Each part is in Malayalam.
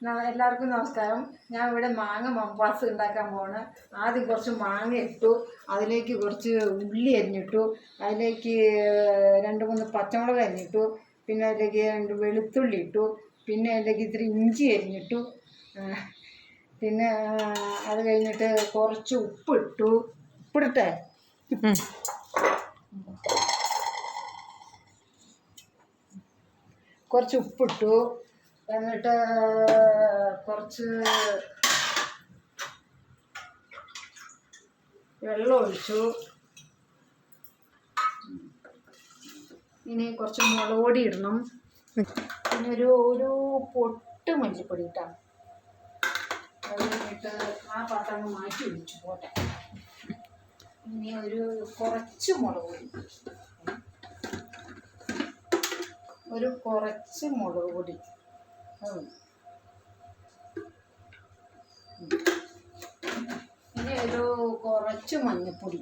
എല്ലാവർക്കും നമസ്കാരം. ഞാൻ ഇവിടെ മാങ്ങ മപ്പാസ് ഉണ്ടാക്കാൻ പോണ്. ആദ്യം കുറച്ച് മാങ്ങ ഇട്ടു, അതിലേക്ക് കുറച്ച് ഉള്ളി അരിഞ്ഞിട്ടു, അതിലേക്ക് 2-3 പച്ചമുളക് അരിഞ്ഞിട്ടു, പിന്നെ അതിലേക്ക് 2 വെളുത്തുള്ളി ഇട്ടു, പിന്നെ അതിലേക്ക് ഇത്തിരി ഇഞ്ചി അരിഞ്ഞിട്ടു, പിന്നെ അത് കഴിഞ്ഞിട്ട് കുറച്ച് ഉപ്പിട്ടു. ഉപ്പിടട്ടെ? കുറച്ച് ഉപ്പിട്ടു. എന്നിട്ട് കുറച്ച് വെള്ളം ഒഴിച്ചു. ഇനി കുറച്ച് മുളക് പൊടി ഇടണം. പിന്നെ ഒരു പൊട്ട് മല്ലിപ്പൊടി ഇട്ടാൽ അത് കഴിഞ്ഞിട്ട് ആ പാത്രം മാറ്റി ഒഴിച്ചു പോട്ടെ. ഇനി കുറച്ച് മുളക് പൊടി, കുറച്ച് മുളക് പൊടി, ഇനി കുറച്ച് മഞ്ഞൾപ്പൊടി,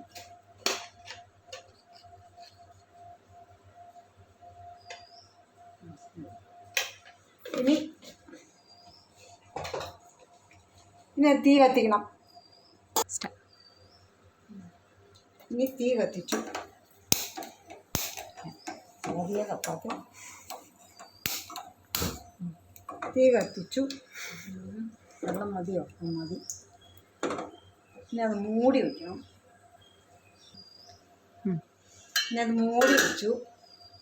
ഇനി തീ കത്തിക്കണം. ഇനി തീ കത്തിച്ചു. തീ കത്തിച്ചു. വെള്ളം മതിയോ? മതി. പിന്നെ അത് മൂടി വയ്ക്കണം. പിന്നെ അത് മൂടി വെച്ചു.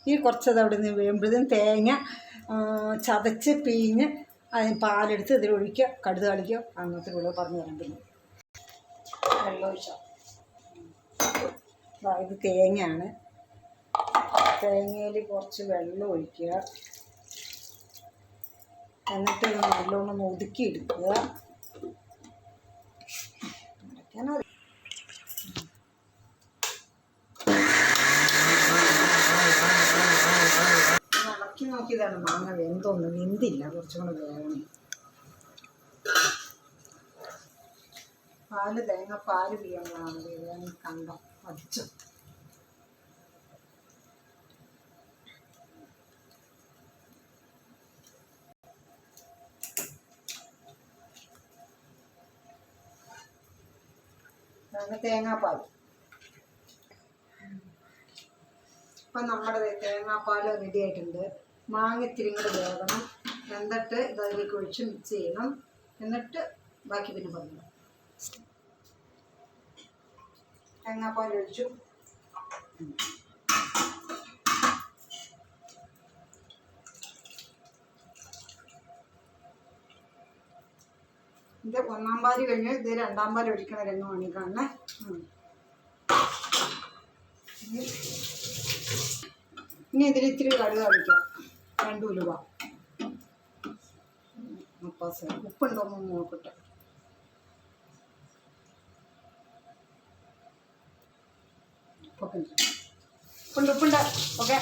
ഈ കുറച്ചത് അവിടെ നിന്ന് വേമ്പഴുതും തേങ്ങ ചതച്ച് പിഴിഞ്ഞ് അതിന് പാലെടുത്ത് ഇതിലൊഴിക്കുക, കടുക് കളിക്കുക. അങ്ങനത്തെ ഉള്ള പറഞ്ഞു തരാം. പിന്നെ വെള്ളം ഒഴിച്ചോ. ഇത് തേങ്ങയാണ്. തേങ്ങയിൽ കുറച്ച് വെള്ളം ഒഴിക്കുക. എന്നിട്ട് നല്ലോണം ഒതുക്കിയെടുക്കുക. ഇളക്കി നോക്കിയതാണ് മാങ്ങ വെന്തില്ല, കുറച്ചും കൂടെ വേണം. തേങ്ങാപ്പാല് പിഴിയുന്നതാണ് കണ്ടം അടിച്ചു. തേങ്ങാപ്പാൽ. ഇപ്പം നമ്മുടെ തേങ്ങാപ്പാൽ റെഡി ആയിട്ടുണ്ട്. മാങ്ങ ഇത്തിരി കൂടെ വേകണം. എന്നിട്ട് ഇതിലേക്ക് ഒഴിച്ച് മിക്സ് ചെയ്യണം. എന്നിട്ട് ബാക്കി പിന്നെ പറഞ്ഞു. തേങ്ങാപ്പാൽ ഒഴിച്ചു. ഇത് 1-ാം പാല് കഴിഞ്ഞ് ഇത് 2-ാം പാൽ ഒഴിക്കണ രംഗമാണ് ഈ കാണുന്നത്. ഇനി ഇതിൽ ഇത്തിരി കടുക് കളിക്കാം. 2 ഉലുവ. മപ്പാസ് ഉപ്പുണ്ടോന്ന് നോക്കട്ടെ. ഉപ്പുണ്ട്. ഓക്കെ.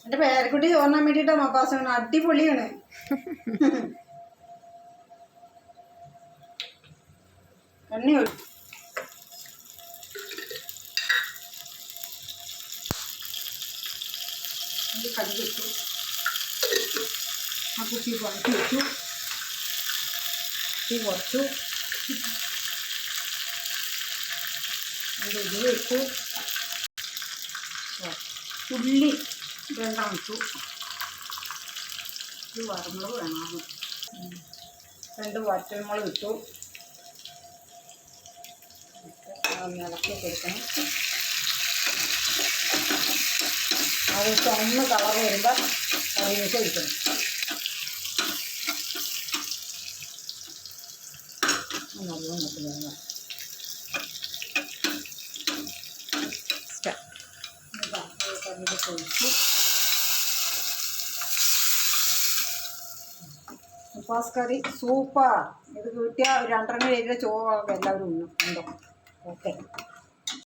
എൻ്റെ പേരക്കുട്ടി ചോറിനാൻ വേണ്ടിയിട്ടാ മപ്പാസാണ്. അടിപൊളിയാണ്. എണ്ണ ഒഴിച്ചു. കടുക് ഇട്ടു. ആ കുട്ടി വഴറ്റി വെച്ചു. തീ കുറച്ചു. ഇത് വെച്ചു. ഉള്ളി 2 ഇട്ടു. ഇത് വറമുളക് വേണം. 2 വറ്റൽമുളക് ഇട്ടു. ഇളക്കി കൊടുക്കണം. അത് ചുവന്ന് കളർ വരുമ്പോൾ കറിവേപ്പില ഒഴിക്കണം. നല്ലോണം വേണം. ഒഴിച്ചു. മപ്പാസ് കറി സൂപ്പർ. ഇത് കിട്ടിയാൽ 2 രീതിയിൽ ചോറൊക്കെ എല്ലാവരും ഉണ്ടോ. ഓക്കെ.